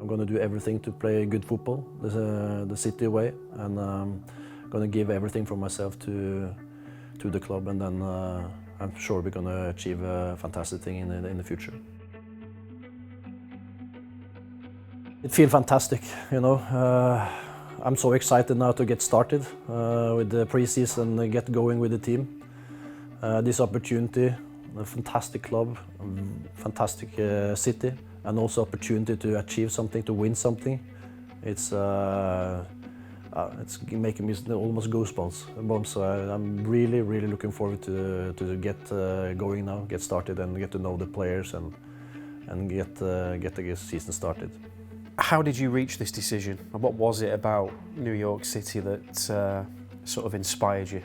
I'm going to do everything to play good football, the city way, and I'm going to give everything from myself to the club, and then I'm sure we're going to achieve a fantastic thing in the future. It feels fantastic, you know. I'm so excited now to get started with the pre-season and get going with the team. This opportunity, a fantastic club, fantastic city, and also opportunity to achieve something, to win something. It's making me almost goosebumps. So I'm really looking forward to get going now, get started, and get to know the players and get the season started. How did you reach this decision? And what was it about New York City that sort of inspired you?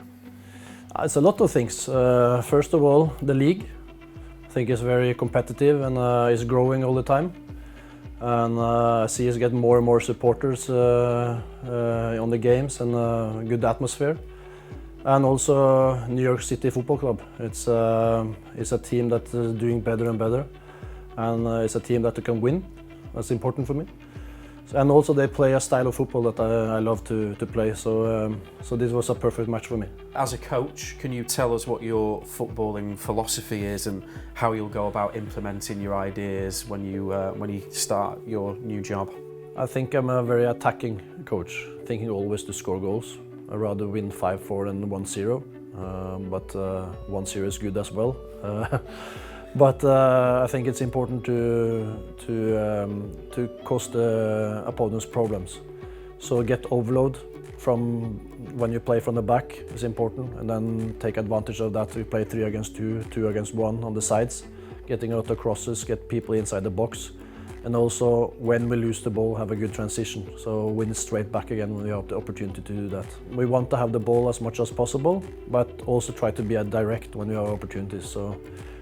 It's a lot of things. First of all, the league. I think it's very competitive and is growing all the time. And I see us get more and more supporters on the games, and good atmosphere. And also New York City Football Club. It's a team that is doing better and better, and it's a team that can win. That's important for me. And also they play a style of football that I love to play, so this was a perfect match for me. As a coach, can you tell us what your footballing philosophy is and how you'll go about implementing your ideas when you start your new job? I think I'm a very attacking coach, thinking always to score goals. I'd rather win 5-4 than 1-0, but 1-0 is good as well. But I think it's important to cause the opponents problems. So get overload from when you play from the back is important, and then take advantage of that to play 3 against 2, 2 against 1 on the sides, getting out the crosses, get people inside the box, and also when we lose the ball, have a good transition. So win straight back again when we have the opportunity to do that. We want to have the ball as much as possible, but also try to be direct when we have opportunities. So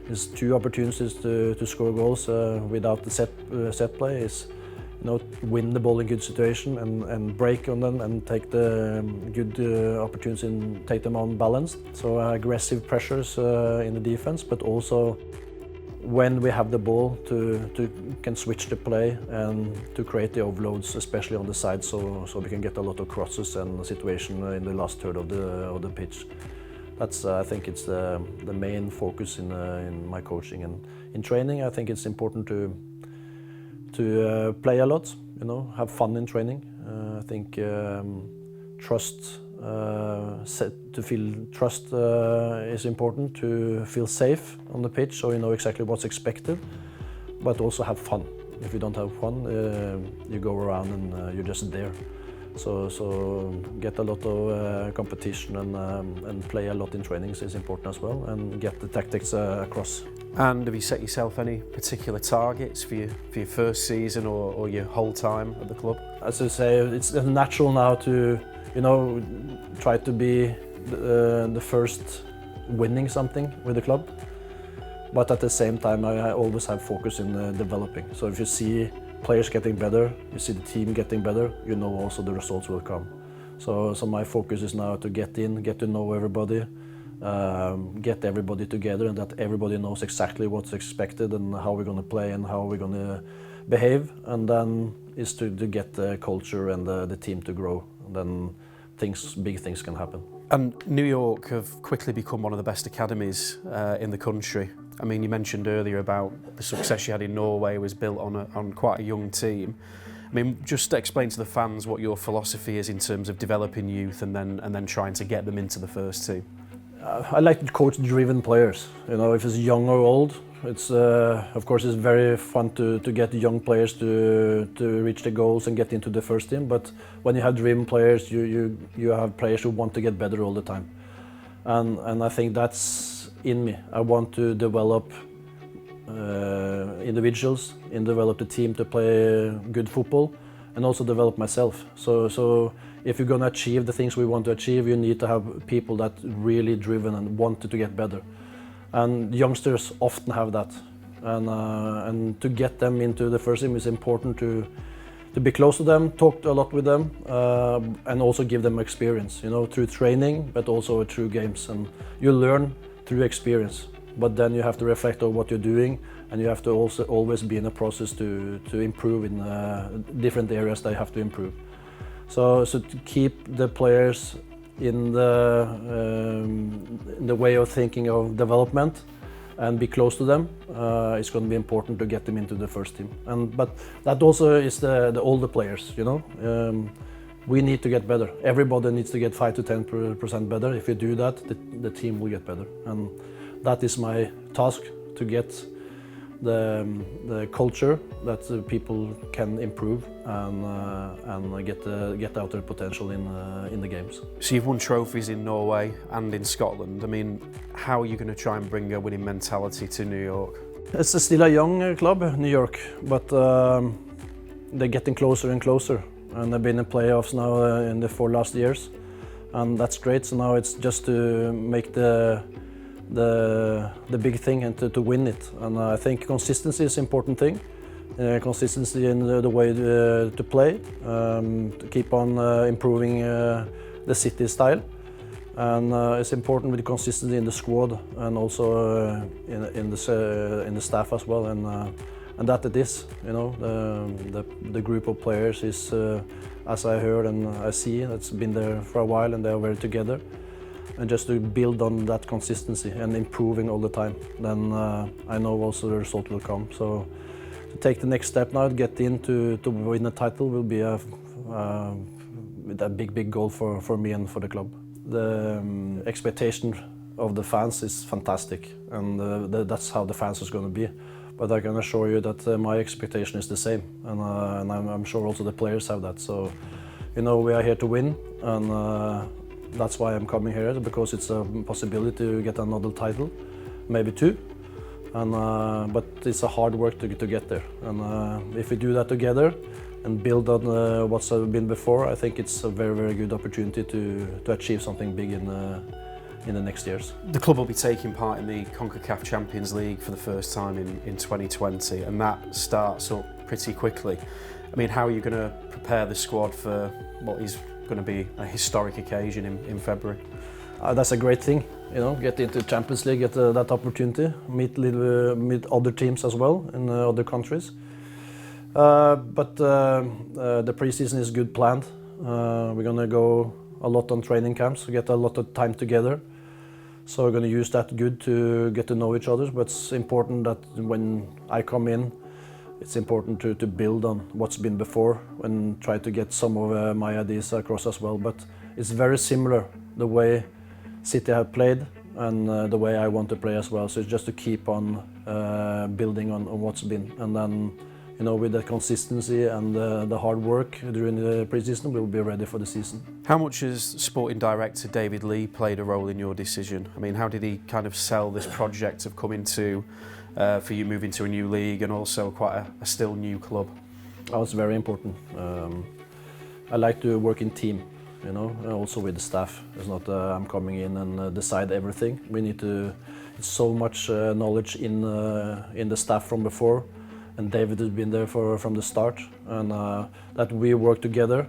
there's 2 opportunities to score goals without the set play. Is, you know, win the ball in good situation and break on them and take the good opportunities and take them on balance. So aggressive pressures in the defense, but also when we have the ball to can switch the play and to create the overloads, especially on the side, so we can get a lot of crosses and situation in the last third of the pitch. That's I think it's the main focus in my coaching, and in training. I think it's important to play a lot, you know, have fun in training. I think trust, to feel trust is important, to feel safe on the pitch, so you know exactly what's expected, but also have fun. If you don't have fun, you go around and you're just there. So get a lot of competition and play a lot in trainings is important as well, and get the tactics across. And have you set yourself any particular targets for your first season or your whole time at the club? As I say, it's natural now to, you know, try to be the first winning something with the club, but at the same time I always have focus in developing. So if you see players getting better, you see the team getting better, you know also the results will come. So my focus is now to get to know everybody, get everybody together, and that everybody knows exactly what's expected and how we're going to play and how we're going to behave, and then is to get the culture and the team to grow. And then big things can happen. And New York have quickly become one of the best academies in the country. I mean, you mentioned earlier about the success you had in Norway was built on quite a young team. I mean, just explain to the fans what your philosophy is in terms of developing youth and then trying to get them into the first team. I like to coach driven players. You know, if it's young or old, it's of course it's very fun to get young players to reach the goals and get into the first team. But when you have driven players, you have players who want to get better all the time, and I think that's in me. I want to develop individuals and develop the team to play good football, and also develop myself. So if you're going to achieve the things we want to achieve, you need to have people that really driven and wanted to get better. And youngsters often have that. And to get them into the first team is important to be close to them, talk a lot with them, and also give them experience, you know, through training, but also through games. And you learn through experience, but then you have to reflect on what you're doing and you have to also always be in a process to improve in different areas they have to improve. So to keep the players in the way of thinking of development and be close to them, it's going to be important to get them into the first team. But that also is the older players, you know. We need to get better. Everybody needs to get 5 to 10% better. If you do that, the team will get better. And that is my task, to get the culture that the people can improve and get out their potential in the games. So you've won trophies in Norway and in Scotland. I mean, how are you going to try and bring a winning mentality to New York? It's still a young club, New York, but they're getting closer and closer. And they've been in playoffs now in the 4 last years, and that's great. So now it's just to make the big thing and to win it. And I think consistency is an important thing. Consistency in the way to play, to keep on improving the City style. And it's important with consistency in the squad and also in the staff as well. And that it is, you know, the group of players is, as I heard and I see, it's been there for a while and they are very together. And just to build on that consistency and improving all the time, then I know also the result will come. So to take the next step now, get in to win a title will be a big goal for me and for the club. The expectation of the fans is fantastic, and that's how the fans is going to be. But I can assure you that my expectation is the same, and I'm sure also the players have that. So, you know, we are here to win, and that's why I'm coming here, because it's a possibility to get another title, maybe 2. And but it's a hard work to get there. And if we do that together and build on what's been before, I think it's a very good opportunity to achieve something big in the next years. The club will be taking part in the CONCACAF Champions League for the first time in 2020, and that starts up pretty quickly. I mean, how are you going to prepare the squad for what is going to be a historic occasion in February? That's a great thing, you know, get into Champions League, get that opportunity, meet other teams as well in other countries. But the preseason is good planned. We're going to go a lot on training camps, get a lot of time together. So we're going to use that good to get to know each other. But it's important that when I come in, it's important to build on what's been before and try to get some of my ideas across as well. But it's very similar, the way City have played and the way I want to play as well. So it's just to keep on building on what's been. And then, you know, with the consistency and the hard work during the preseason, we'll be ready for the season. How much has sporting director David Lee played a role in your decision? I mean, how did he kind of sell this project of coming to, for you moving to a new league and also quite a still new club? That was very important. I like to work in team, you know, also with the staff. It's not I'm coming in and decide everything. We need to, it's so much knowledge in the staff from before. And David has been there from the start, and that we work together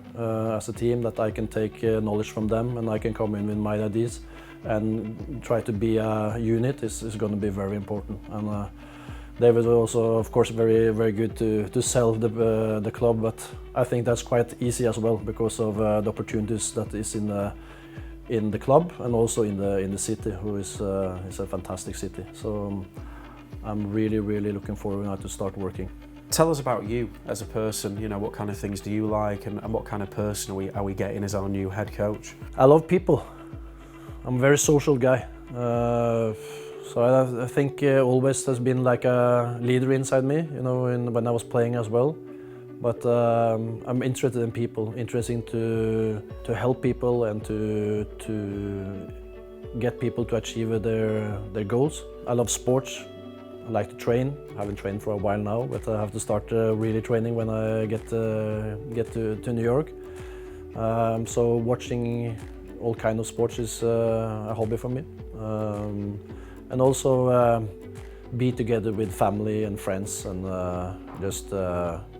as a team, that I can take knowledge from them and I can come in with my ideas and try to be a unit is going to be very important. And David was also, of course, very good to sell the club, but I think that's quite easy as well because of the opportunities that is in the club and also in the city, who is a fantastic city. So. I'm really looking forward now to start working. Tell us about you as a person. You know, what kind of things do you like, and what kind of person are we getting as our new head coach? I love people. I'm a very social guy. So I think always has been like a leader inside me, you know, when I was playing as well. But I'm interested in people, interested to help people and to get people to achieve their goals. I love sports. I like to train. I haven't trained for a while now, but I have to start really training when I get to New York. So watching all kinds of sports is a hobby for me. And also be together with family and friends and just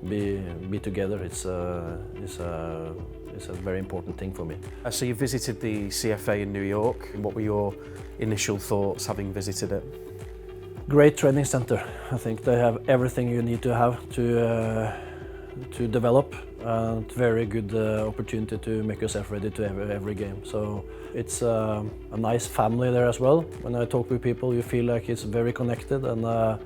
be together. It's a very important thing for me. So you visited the CFA in New York. What were your initial thoughts having visited it? Great training center. I think they have everything you need to have to develop, and very good opportunity to make yourself ready to every game. So it's a nice family there as well. When I talk with people, you feel like it's very connected and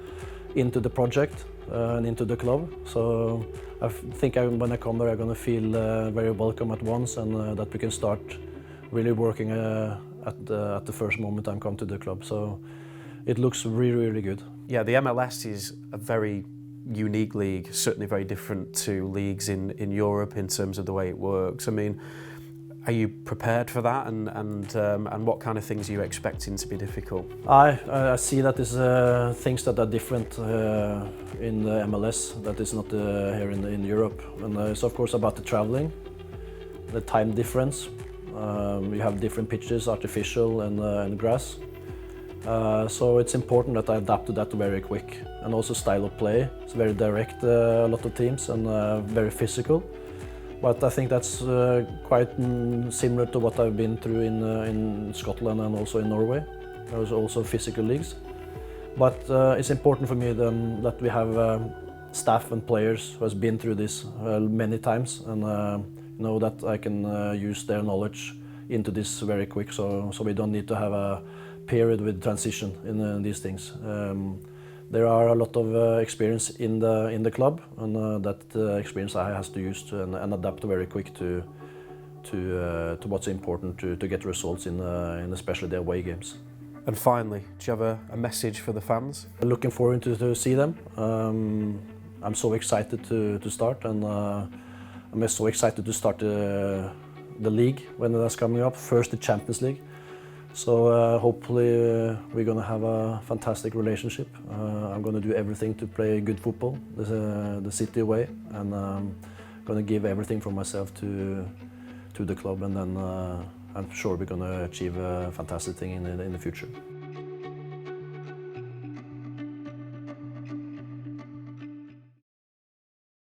into the project and into the club. So I think when I come there, I'm going to feel very welcome at once, and that we can start really working at the first moment I come to the club. So it looks really, really good. Yeah, the MLS is a very unique league, certainly very different to leagues in Europe in terms of the way it works. I mean, are you prepared for that, and what kind of things are you expecting to be difficult? I see that there's things that are different in the MLS that is not here in Europe, and it's of course about the traveling, the time difference. You have different pitches, artificial and grass. So it's important that I adapt to that very quick, and also style of play. It's very direct, a lot of teams, and very physical. But I think that's quite similar to what I've been through in Scotland and also in Norway. There's also physical leagues. But it's important for me then that we have staff and players who has been through this many times, and know that I can use their knowledge into this very quick, so we don't need to have a period with transition in these things. There are a lot of experience in the club, and that experience I has to use and adapt very quick to what's important to get results in especially the away games. And finally, do you have a message for the fans? Looking forward to see them. I'm so excited to start, and I'm so excited to start the league when that's coming up. First the Champions League. So hopefully we're going to have a fantastic relationship. I'm going to do everything to play good football the city way, and I'm going to give everything from myself to the club, and then I'm sure we're going to achieve a fantastic thing in the future.